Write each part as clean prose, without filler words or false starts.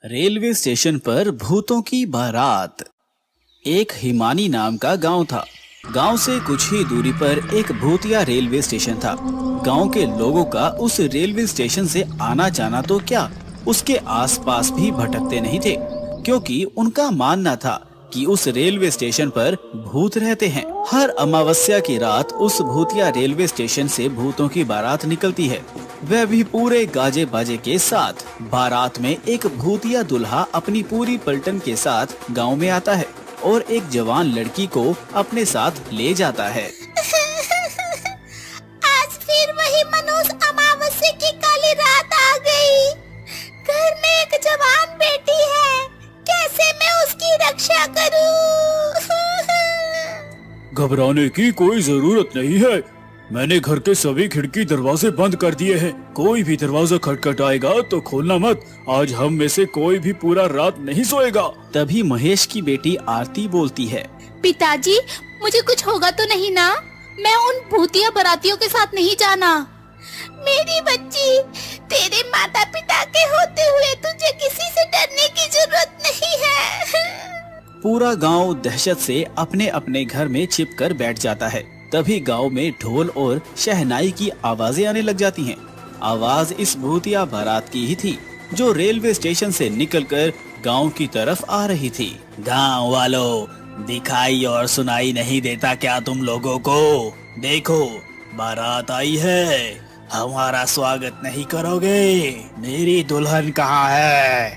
Railway station पर भूतों की बारात। एक हिमानी नाम का गांव था। गांव से कुछ ही दूरी पर एक भूतिया रेलवे स्टेशन था। गांव के लोगों का उस रेलवे स्टेशन से आना जाना तो क्या, उसके आसपास भी भटकते नहीं थे, क्योंकि उनका मानना था कि उस रेलवे स्टेशन पर भूत रहते हैं। हर अमावस्या की रात उस भूतिया रेलवे स्टेशन से भूतों की बारात निकलती है, वह भी पूरे गाजे बाजे के साथ। बारात में एक भूतिया दुल्हा अपनी पूरी पलटन के साथ गांव में आता है और एक जवान लड़की को अपने साथ ले जाता है। आज फिर वही मनुष्य अमावस्या की काली रात आ गई। घर में एक जवान बेटी है, कैसे मैं उसकी रक्षा करूं? घबराने की कोई जरूरत नहीं है। मैंने घर के सभी खिड़की दरवाजे बंद कर दिए हैं। कोई भी दरवाजा खटखटाएगा तो खोलना मत। आज हम में से कोई भी पूरा रात नहीं सोएगा। तभी महेश की बेटी आरती बोलती है, पिताजी, मुझे कुछ होगा तो नहीं ना? मैं उन भूतिया बारातियों के साथ नहीं जाना। मेरी बच्ची, तेरे माता पिता के होते हुए तुझे किसी से डरने की जरूरत नहीं है। पूरा गांव दहशत से अपने अपने घर में छिपकर बैठ जाता है। तभी गांव में ढोल और शहनाई की आवाजें आने लग जाती हैं। आवाज इस भूतिया बारात की ही थी, जो रेलवे स्टेशन से निकलकर गांव की तरफ आ रही थी। गांव वालों, दिखाई और सुनाई नहीं देता क्या तुम लोगों को? देखो, बारात आई है, हमारा स्वागत नहीं करोगे? मेरी दुल्हन कहाँ है?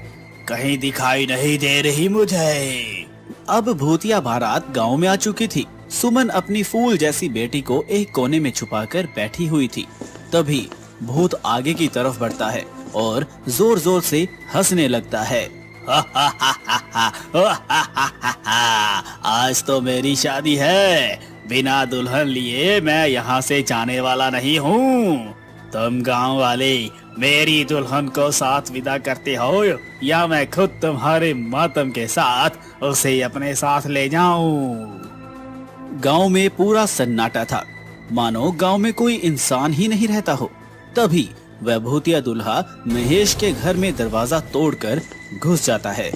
कहीं दिखाई नहीं दे रही मुझे। अब भूतिया बारात गांव में आ चुकी थी। सुमन अपनी फूल जैसी बेटी को एक कोने में छुपाकर बैठी हुई थी। तभी भूत आगे की तरफ बढ़ता है और जोर जोर से हंसने लगता है। आज तो मेरी शादी है, बिना दुल्हन लिए मैं यहाँ से जाने वाला नहीं हूँ। तुम गांव वाले मेरी दुल्हन को साथ विदा करते हो या मैं खुद तुम्हारे मातम के साथ उसे अपने साथ ले जाऊं? गांव में पूरा सन्नाटा था, मानो गांव में कोई इंसान ही नहीं रहता हो। तभी वह भूतिया दुल्हा महेश के घर में दरवाजा तोड़कर घुस जाता है।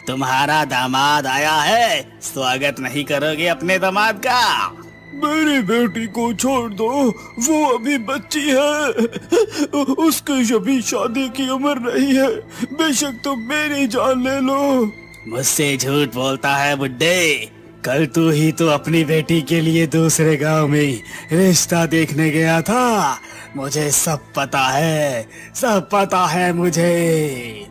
तुम्हारा दामाद आया है, स्वागत नहीं करोगे अपने दामाद का? मेरी बेटी को छोड़ दो, वो अभी बच्ची है। उसकी अभी शादी की उम्र नहीं है। बेशक तुम मेरी जान ले लो। मुझसे झूठ बोलता है बुड्ढे। कल तू ही तो अपनी बेटी के लिए दूसरे गांव में रिश्ता देखने गया था। मुझे सब पता है, सब पता है मुझे।